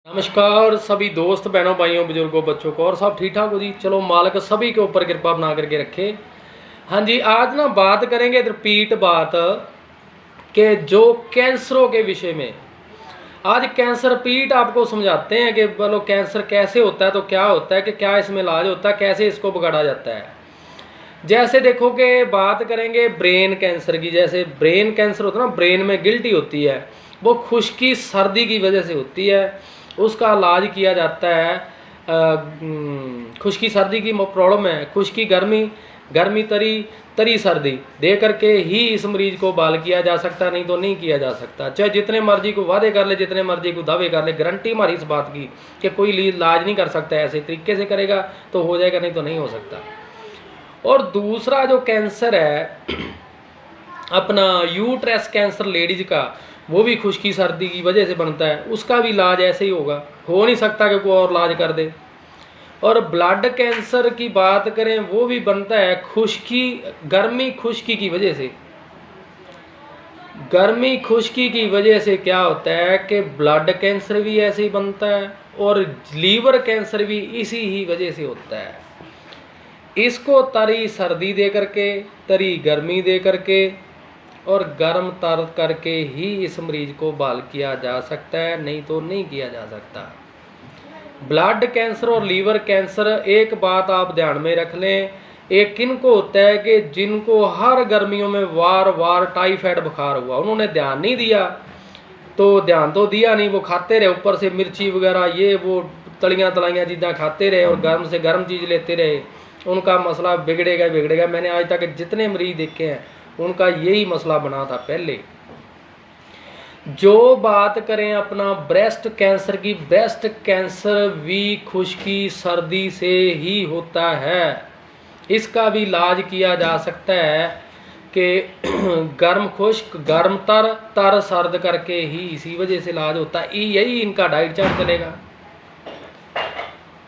नमस्कार सभी दोस्त बहनों भाइयों बुजुर्गों बच्चों को, और सब ठीक ठाक हो जी। चलो मालिक सभी के ऊपर कृपा बना करके रखे। हाँ जी, आज ना बात करेंगे रिपीट बात के जो कैंसरों के विषय में। आज कैंसर रिपीट आपको समझाते हैं कि बोलो कैंसर कैसे होता है, तो क्या होता है, कि क्या इसमें इलाज होता है, कैसे इसको बिगाड़ा जाता है। जैसे देखो कि बात करेंगे ब्रेन कैंसर की। जैसे ब्रेन कैंसर होता है ना, ब्रेन में गिल्टी होती है, वो खुश्की सर्दी की वजह से होती है। उसका इलाज किया जाता है। खुश्की सर्दी की प्रॉब्लम है, खुश्की गर्मी, गर्मी तरी, तरी सर्दी दे करके ही इस मरीज को बाल किया जा सकता, नहीं तो नहीं किया जा सकता। चाहे जितने मर्जी को वादे कर ले, जितने मर्जी को दावे कर ले, गारंटी हमारी इस बात की कि कोई इलाज नहीं कर सकता। ऐसे तरीके से करेगा तो हो जाएगा, नहीं तो नहीं हो सकता। और दूसरा जो कैंसर है अपना यूट्रस कैंसर लेडीज का, वो भी खुश्की सर्दी की वजह से बनता है। उसका भी इलाज ऐसे ही होगा, हो नहीं सकता कि कोई और इलाज कर दे। और ब्लड कैंसर की बात करें, वो भी बनता है खुश्की, गर्मी खुश्की की वजह से। गर्मी खुश्की की वजह से क्या होता है कि ब्लड कैंसर भी ऐसे ही बनता है, और लीवर कैंसर भी इसी ही वजह से होता है। इसको तरी सर्दी दे करके, तरी गर्मी दे करके और गर्म तर करके ही इस मरीज को बाल किया जा सकता है, नहीं तो नहीं किया जा सकता। ब्लड कैंसर और लीवर कैंसर, एक बात आप ध्यान में रख लें, एक किनको होता है कि जिनको हर गर्मियों में वार वार टाइफाइड बुखार हुआ, उन्होंने ध्यान नहीं दिया, तो ध्यान तो दिया नहीं, वो खाते रहे ऊपर से मिर्ची वगैरह ये वो तलियाँ तलाइयाँ चीज़ें खाते रहे और गर्म से गर्म चीज़ लेते रहे, उनका मसला बिगड़ेगा बिगड़ेगा। मैंने आज तक जितने मरीज देखे हैं उनका यही मसला बना था पहले। जो बात करें अपना ब्रेस्ट कैंसर की, ब्रेस्ट कैंसर भी खुश्की सर्दी से ही होता है। इसका भी इलाज किया जा सकता है कि गर्म खुश्क, गर्म तर, तर सर्द करके ही इसी वजह से इलाज होता है। यही इनका डाइट चार्ट चलेगा।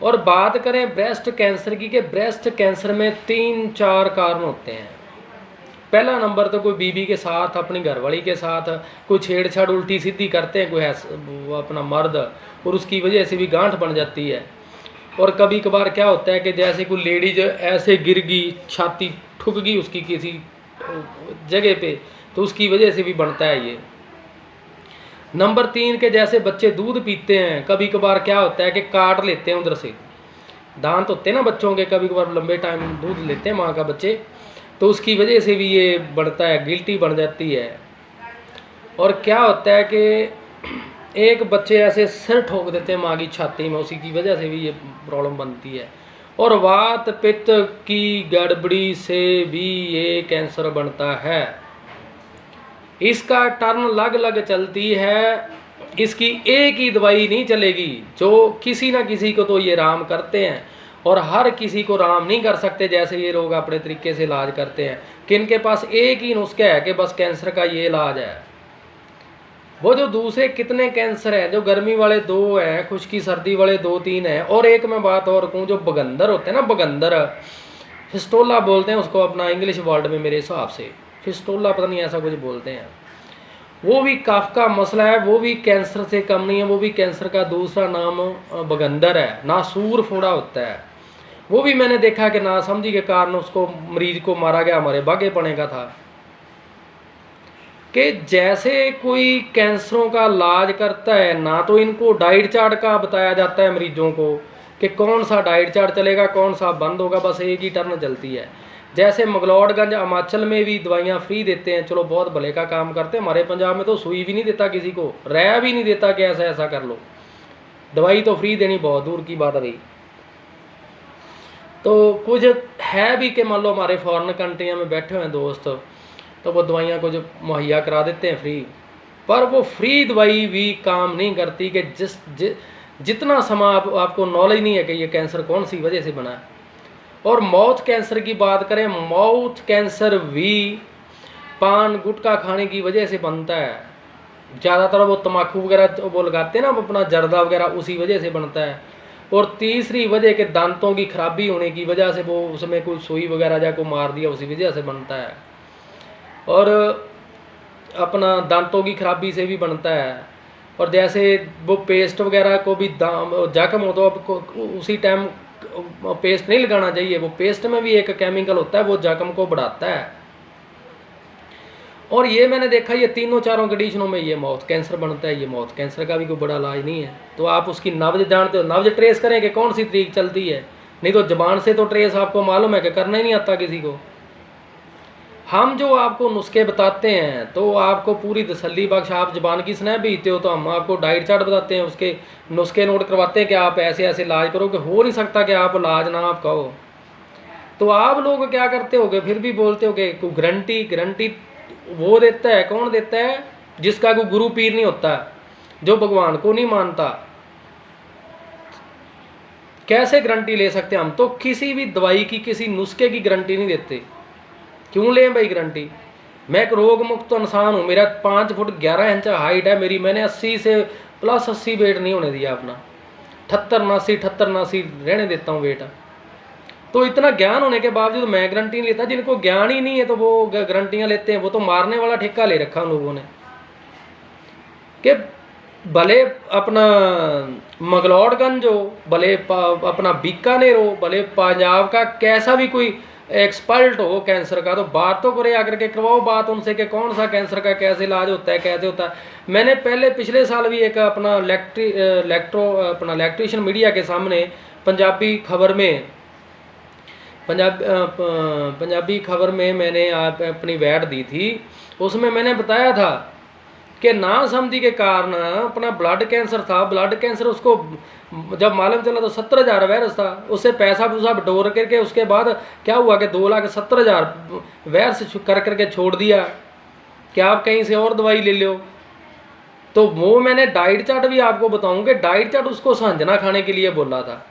और बात करें ब्रेस्ट कैंसर की, कि ब्रेस्ट कैंसर में 3-4 कारण होते हैं। पहला नंबर तो कोई बीबी के साथ, अपनी घरवाली के साथ कोई छेड़छाड़ उल्टी सीधी करते हैं कोई अपना मर्द, और उसकी वजह से भी गांठ बन जाती है। और कभी कभार क्या होता है कि जैसे कोई लेडीज ऐसे गिर गई, छाती ठुक गई उसकी किसी जगह पे, तो उसकी वजह से भी बनता है ये। नंबर 3 के जैसे बच्चे दूध पीते हैं, कभी कभार क्या होता है कि काट लेते हैं उधर से, दांत होते हैं ना बच्चों के, कभी कभार लंबे टाइम दूध लेते हैं माँ का बच्चे, तो उसकी वजह से भी ये बढ़ता है, गिल्टी बन जाती है। और क्या होता है कि एक बच्चे ऐसे सिर ठोक देते हैं माँ की छाती में, उसी की वजह से भी ये प्रॉब्लम बनती है। और वात पित्त की गड़बड़ी से भी ये कैंसर बनता है। इसका टर्न अलग अलग चलती है, इसकी एक ही दवाई नहीं चलेगी। जो किसी ना किसी को तो ये राम करते हैं, और हर किसी को राम नहीं कर सकते जैसे ये लोग अपने तरीके से इलाज करते हैं, कि इनके पास एक ही नुस्खा है कि बस कैंसर का ये इलाज है। वो जो दूसरे कितने कैंसर हैं, जो गर्मी वाले 2 हैं, खुश्की सर्दी वाले 2-3 हैं, और एक मैं बात और कहूँ, जो बगंदर होते हैं ना, बगंदर फिस्टोला बोलते हैं उसको अपना इंग्लिश वर्ड में, मेरे हिसाब से फिस्टोला पता नहीं ऐसा कुछ बोलते हैं, वो भी काफ का मसला है, वो भी कैंसर से कम नहीं है। वो भी कैंसर का दूसरा नाम बगंदर है। नासूर फोड़ा होता है, वो भी मैंने देखा कि नासमझी के कारण उसको मरीज को मारा गया, हमारे बागे पड़े का था। कि जैसे कोई कैंसरों का इलाज करता है ना, तो इनको डाइट चार्ट का बताया जाता है मरीजों को कि कौन सा डाइट चार्ट चलेगा, कौन सा बंद होगा, बस एक ही टर्न चलती है। जैसे मगलौडगंज हिमाचल में भी दवाइयाँ फ्री देते हैं, चलो बहुत भले का काम करते हैं। हमारे पंजाब में तो सुई भी नहीं देता किसी को, रह भी नहीं देता कि ऐसा ऐसा कर लो, दवाई तो फ्री देनी बहुत दूर की बात रही। तो कुछ है भी कि मान लो हमारे फॉरेन कंट्रियों में बैठे हुए हैं दोस्त, तो वो दवाइयाँ कुछ मुहैया करा देते हैं फ्री, पर वो फ्री दवाई भी काम नहीं करती कि जितना समय आपको नॉलेज नहीं है कि ये कैंसर कौन सी वजह से बना है। और माउथ कैंसर की बात करें, माउथ कैंसर भी पान गुटखा खाने की वजह से बनता है। ज़्यादातर वो तम्बाकू वगैरह वो लगाते हैं ना अपना जर्दा वगैरह, उसी वजह से बनता है। और तीसरी वजह के दांतों की खराबी होने की वजह से, वो उसमें कोई सुई वगैरह जाको मार दिया, उसी वजह से बनता है। और अपना दांतों की खराबी से भी बनता है। और जैसे वो पेस्ट वगैरह को भी दाम जख्म हो तो आपको उसी टाइम पेस्ट नहीं लगाना चाहिए। वो पेस्ट में भी एक केमिकल होता है, वो जख्म को बढ़ाता है। और ये मैंने देखा ये तीनों चारों कंडीशनों में ये माउथ कैंसर बनता है। ये माउथ कैंसर का भी कोई बड़ा इलाज नहीं है। तो आप उसकी नब्ज जानते हो, नब्ज ट्रेस करें कि कौन सी तरीक चलती है, नहीं तो ज़बान से तो ट्रेस आपको मालूम है कि करना ही नहीं आता किसी को। हम जो आपको नुस्खे बताते हैं तो आपको पूरी तसल्ली बख्श, आप ज़बान की स्नैप बीतते हो तो हम आपको डाइट चार्ट बताते हैं, उसके नुस्खे नोट करवाते हैं कि आप ऐसे ऐसे इलाज करो, कि हो नहीं सकता कि आप इलाज ना आप कहो। तो आप लोग क्या करते होगे, फिर भी बोलते होगे कोई गारंटी वो देता है, कौन देता है? जिसका कोई गुरु पीर नहीं होता, जो भगवान को नहीं मानता। कैसे गारंटी ले सकते हम? तो किसी भी दवाई की, किसी नुस्खे की गारंटी नहीं देते। क्यों लें भाई गारंटी? मैं एक रोग मुक्त इंसान हूँ, मेरा 5 फुट 11 इंच हाइट है मेरी, मैंने 80 से प्लस 80 वेट नहीं होने दिया अपना, 78 79 रहने देता हूँ वेट। तो इतना ज्ञान होने के बावजूद मैं गारंटी नहीं लेता। जिनको ज्ञान ही नहीं है तो वो गारंटियाँ लेते हैं। वो तो मारने वाला ठेका ले रखा उन लोगों ने कि भले अपना मगलौडगंज हो, भले अपना बीकानेर हो, भले पंजाब का कैसा भी कोई एक्सपर्ट हो कैंसर का, तो बात तो करे आकर के करवाओ बात उनसे कि कौन सा कैंसर का कैसे इलाज होता है, कैसे होता है। मैंने पिछले साल भी एक अपना इलेक्ट्रिशियन मीडिया के सामने पंजाबी खबर में मैंने अपनी वैड दी थी। उसमें मैंने बताया था कि ना समझी के कारण अपना ब्लड कैंसर था। ब्लड कैंसर उसको जब मालूम चला तो 70,000 वायरस था। उससे पैसा बटोर करके उसके बाद क्या हुआ कि 2,70,000 वायरस कर करके छोड़ दिया कि आप कहीं से और दवाई ले लो। तो वो मैंने डाइट चार्ट भी आपको बताऊंगे। डाइट चार्ट उसको संजना खाने के लिए बोला था।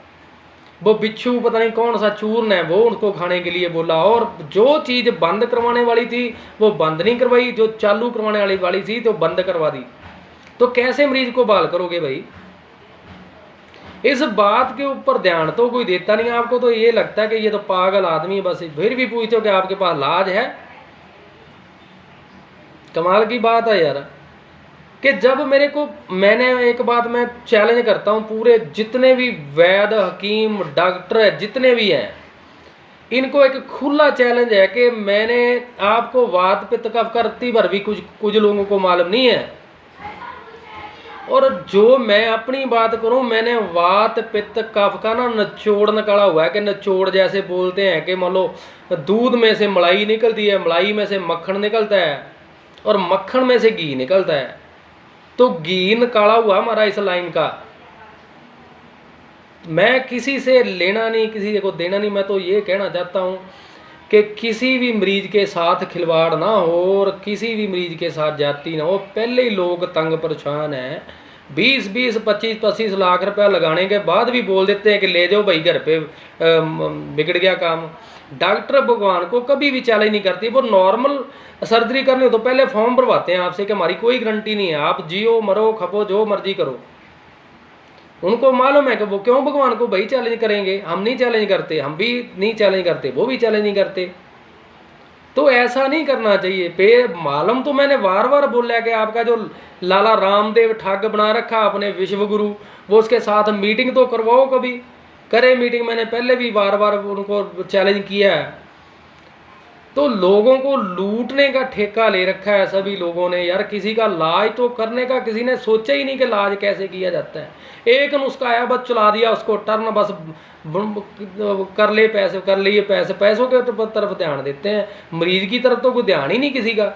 वो बिच्छू पता नहीं कौन सा चूर्ण है वो उनको खाने के लिए बोला, और जो चीज़ बंद करवाने वाली थी वो बंद नहीं करवाई, जो चालू करवाने वाली थी तो बंद करवा दी। तो कैसे मरीज को बहाल करोगे भाई? इस बात के ऊपर ध्यान तो कोई देता नहीं। आपको तो ये लगता है कि ये तो पागल आदमी, बस फिर भी पूछते हो कि आपके पास इलाज है। कमाल की बात है यार कि जब मैंने एक बात मैं चैलेंज करता हूँ, पूरे जितने भी वैद्य हकीम डॉक्टर है जितने भी हैं, इनको एक खुला चैलेंज है कि मैंने आपको वात पित्त कफ का रत्ती भर भी कुछ लोगों को मालूम नहीं है। और जो मैं अपनी बात करूं, मैंने वात पित्त कफ का ना निचोड़ निकाला हुआ है कि निचोड़ जैसे बोलते हैं कि मान लो दूध में से मलाई निकलती है, मलाई में से मक्खन निकलता है और मक्खन में से घी निकलता है। तो घी निकाला हुआ हमारा इस लाइन का। मैं किसी से लेना नहीं, किसी को देना नहीं। मैं तो ये कहना चाहता हूँ कि किसी भी मरीज के साथ खिलवाड़ ना हो और किसी भी मरीज के साथ जाती ना हो। पहले ही लोग तंग परेशान हैं, 20-20 25-25 लाख रुपया लगाने के बाद भी बोल देते हैं कि ले जाओ भाई घर पे, बिगड़ गया काम। डॉक्टर भगवान को कभी भी चैलेंज नहीं करती। वो नॉर्मल सर्जरी करनी हो तो पहले फॉर्म भरवाते हैं आपसे कि हमारी कोई गारंटी नहीं है, आप जियो मरो खपो जो मर्जी करो। उनको मालूम है कि वो क्यों भगवान को भाई चैलेंज करेंगे। हम नहीं चैलेंज करते, हम भी नहीं चैलेंज करते, वो भी चैलेंज नहीं करते। तो ऐसा नहीं करना चाहिए। पे मालूम तो मैंने बार बार बोला कि आपका जो लाला रामदेव ठग बना रखा अपने विश्व गुरु, वो उसके साथ मीटिंग तो करवाओ, कभी करे मीटिंग। मैंने पहले भी बार बार उनको चैलेंज किया है। तो लोगों को लूटने का ठेका ले रखा है सभी लोगों ने यार। किसी का इलाज तो करने का किसी ने सोचा ही नहीं कि इलाज कैसे किया जाता है। एक नुस्खा आया बस चला दिया उसको, टर्न बस कर ले पैसे, कर लिए पैसे, पैसों के तरफ ध्यान देते हैं, मरीज की तरफ तो कोई ध्यान ही नहीं किसी का।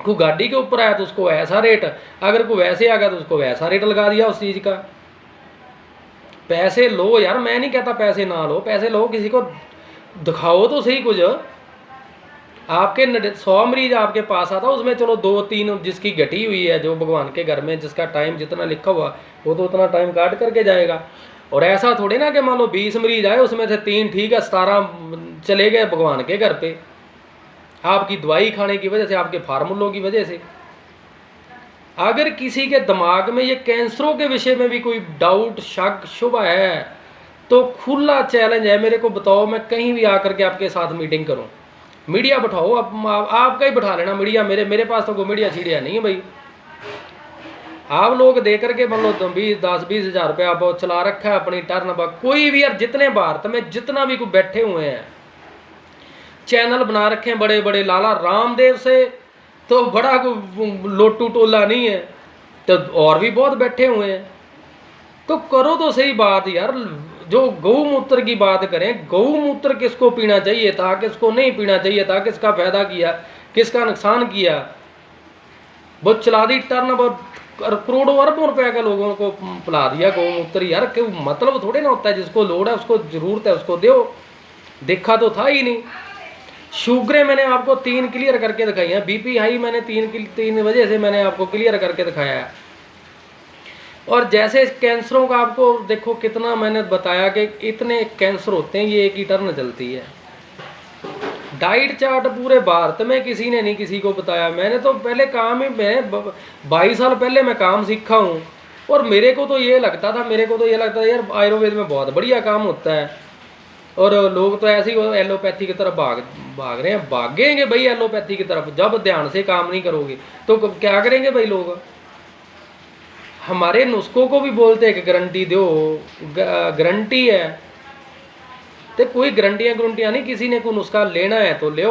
कोई गाड़ी के ऊपर आया तो उसको ऐसा रेट, अगर कोई वैसे आ गया तो उसको वैसा रेट लगा दिया उस चीज़ का। पैसे लो यार, मैं नहीं कहता पैसे ना लो, पैसे लो, किसी को दिखाओ तो सही कुछ। आपके 100 मरीज आपके पास आता, उसमें चलो 2-3 जिसकी घटी हुई है, जो भगवान के घर में जिसका टाइम जितना लिखा हुआ वो तो उतना टाइम काट करके जाएगा। और ऐसा थोड़ी ना कि मान लो 20 मरीज आए, उसमें से 3 ठीक है, 17 चले गए भगवान के घर पे, आपकी दवाई खाने की वजह से, आपके फार्मूलों की वजह से। अगर किसी के दिमाग में ये कैंसरों के विषय में भी कोई डाउट शक शुभ है तो खुला चैलेंज है, मेरे को बताओ, मैं कहीं भी आकर के आपके साथ मीटिंग करूं। मीडिया बैठाओ, आपका ही बैठा लेना मीडिया। मेरे पास तो कोई मीडिया छीड़िया नहीं है भाई। आप लोग दे करके मान लो 10-20 हज़ार रुपया आप चला रखा है अपनी टर्न पर। कोई भी यार, जितने भारत में जितना भी कोई बैठे हुए हैं, चैनल बना रखे हैं बड़े बड़े, लाला रामदेव से तो बड़ा कोई लोटू टोला नहीं है, तो और भी बहुत बैठे हुए हैं। तो करो तो सही बात यार, जो गौमूत्र की बात करें, गौमूत्र किसको पीना चाहिए था, किसको नहीं पीना चाहिए था, किसका फायदा किया, किसका नुकसान किया, वो चला दी टर्न करोड़ों अरबों रुपए का लोगों को पिला दिया गौमूत्र। यार क्यों, मतलब थोड़े ना होता है, जिसको लोड है उसको जरूरत है उसको दो। देखा तो था ही नहीं। शुगरें मैंने आपको 3 क्लियर करके दिखाई है, बीपी हाई मैंने 3 वजह से मैंने आपको क्लियर करके दिखाया है। और जैसे कैंसरों का आपको देखो कितना मैंने बताया कि इतने कैंसर होते हैं, ये एक ही टर्न चलती है। डाइट चार्ट पूरे भारत में किसी ने नहीं किसी को बताया। मैंने तो पहले काम ही, मैं 22 साल पहले मैं काम सीखा हूँ, और मेरे को तो ये लगता था यार आयुर्वेद में बहुत बढ़िया काम होता है, और लोग तो ऐसे ही एलोपैथी की तरफ भाग रहे हैं। भागेंगे भाई एलोपैथी की तरफ, जब ध्यान से काम नहीं करोगे तो क्या करेंगे भाई लोग। हमारे नुस्खों को भी बोलते हैं कि गारंटी दो, गारंटी है, तो कोई गारंटियाँ नहीं, किसी ने कोई नुस्खा लेना है तो ले।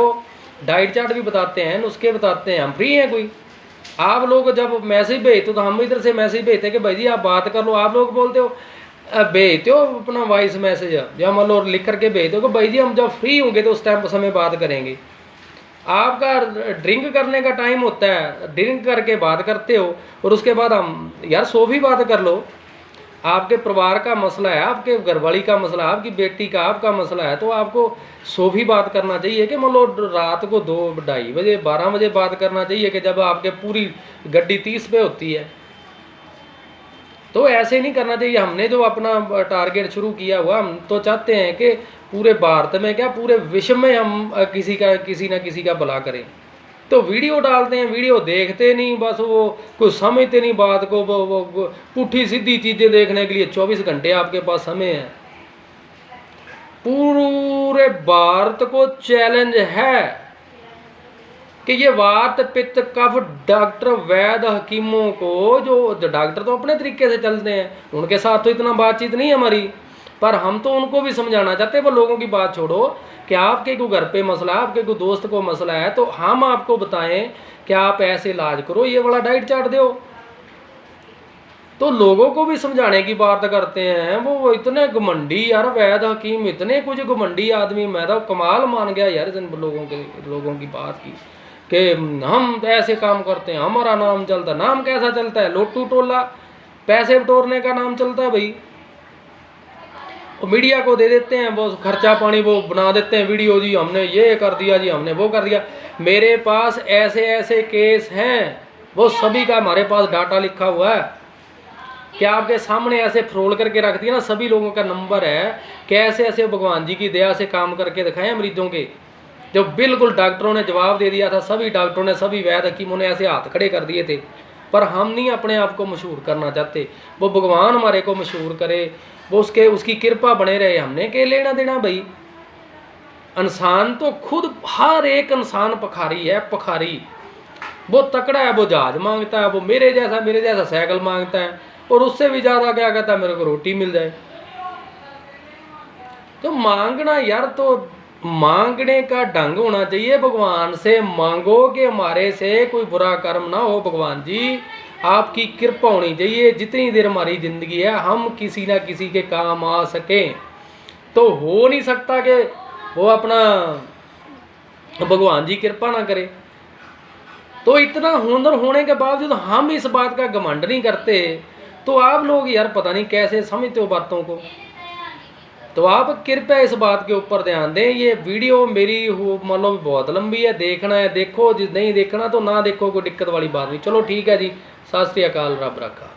डाइट चार्ट भी बताते हैं, नुस्खे बताते हैं, हम फ्री हैं। कोई आप लोग जब मैसेज भेजते तो हम इधर से मैसेज भेजते कि भाई जी आप बात कर लो, आप लोग बोलते हो भेजते हो अपना वॉइस मैसेज, या मान लो लिख करके भेजते हो कि भाई जी हम जब फ्री होंगे तो उस टाइम समय बात करेंगे। आपका ड्रिंक करने का टाइम होता है, ड्रिंक करके बात करते हो, और उसके बाद हम यार सो भी बात कर लो। आपके परिवार का मसला है, आपके घरवाली का मसला, आपकी बेटी का आपका मसला है, तो आपको सो भी बात करना चाहिए कि मान लो रात को 2-2:30 बजे 12 बजे बात करना चाहिए, कि जब आपके पूरी गड्डी 30 पे होती है। तो ऐसे नहीं करना चाहिए। हमने जो अपना टारगेट शुरू किया हुआ, हम तो चाहते हैं कि पूरे भारत में क्या पूरे विश्व में हम किसी ना किसी का भला करें। तो वीडियो डालते हैं, वीडियो देखते नहीं, बस वो कुछ समझते नहीं बात को, वो पुठी सीधी चीज़ें देखने के लिए 24 घंटे आपके पास समय है। पूरे भारत को चैलेंज है कि ये वात पित्त कफ डॉक्टर वैद्य हकीमों को, जो डॉक्टर तो अपने तरीके से चलते हैं, उनके साथ तो इतना बातचीत नहीं हमारी, पर हम तो उनको भी समझाना चाहते हैं। वो लोगों की बात छोड़ो कि आपके को घर पे मसला है, आपके को दोस्त को मसला है, तो हम आपको बताएं कि आप ऐसे इलाज करो, ये वाला डाइट चार्ट दो। तो लोगों को भी समझाने की बात करते हैं। वो इतने घमंडी यार, वैद्य हकीम इतने कुछ घमंडी आदमी, मैं तो कमाल मान गया यार इन लोगों की बात की कि हम ऐसे काम करते हैं, हमारा नाम चलता है। नाम कैसा चलता है? लोटू टोला, पैसे बटोरने का नाम चलता है भाई। मीडिया को दे देते हैं, वो खर्चा पानी वो बना देते हैं वीडियो, जी हमने ये कर दिया, जी हमने वो कर दिया। मेरे पास ऐसे ऐसे केस हैं, वो सभी का हमारे पास डाटा लिखा हुआ है, क्या आपके सामने ऐसे फ्रोल करके रख दिया ना, सभी लोगों का नंबर है, कैसे ऐसे भगवान जी की दया से काम करके दिखाए मरीजों के, जो बिल्कुल डॉक्टरों ने जवाब दे दिया था। सभी डॉक्टरों ने, सभी वैद्य हकीमों ने ऐसे हाथ खड़े कर दिए थे। पर हम नहीं अपने आप को मशहूर करना चाहते, वो भगवान हमारे को मशहूर करे, वो उसकी कृपा बने रहे। हमने क्या लेना देना भाई। इंसान तो खुद, हर एक इंसान पखारी है, पखारी। वो तकड़ा है, वो जहाज मांगता है, वो मेरे जैसा साइकिल मांगता है, और उससे भी ज़्यादा क्या कहता है, मेरे को रोटी मिल जाए। तो मांगना यार, तो मांगने का ढंग होना चाहिए। भगवान से मांगो कि हमारे से कोई बुरा कर्म ना हो, भगवान जी आपकी कृपा होनी चाहिए। जितनी देर हमारी ज़िंदगी है, हम किसी ना किसी के काम आ सकें। तो हो नहीं सकता कि वो अपना भगवान जी कृपा ना करे। तो इतना हुनर होने के बावजूद हम इस बात का घमंड नहीं करते, तो आप लोग यार पता नहीं कैसे समझते हो बातों को। तो आप कृपया इस बात के ऊपर ध्यान दें। ये वीडियो मेरी मान लो बहुत लंबी है, देखना है देखो, जिस नहीं देखना तो ना देखो, कोई दिक्कत वाली बात नहीं। चलो ठीक है जी, सत श्री अकाल, रब रखा।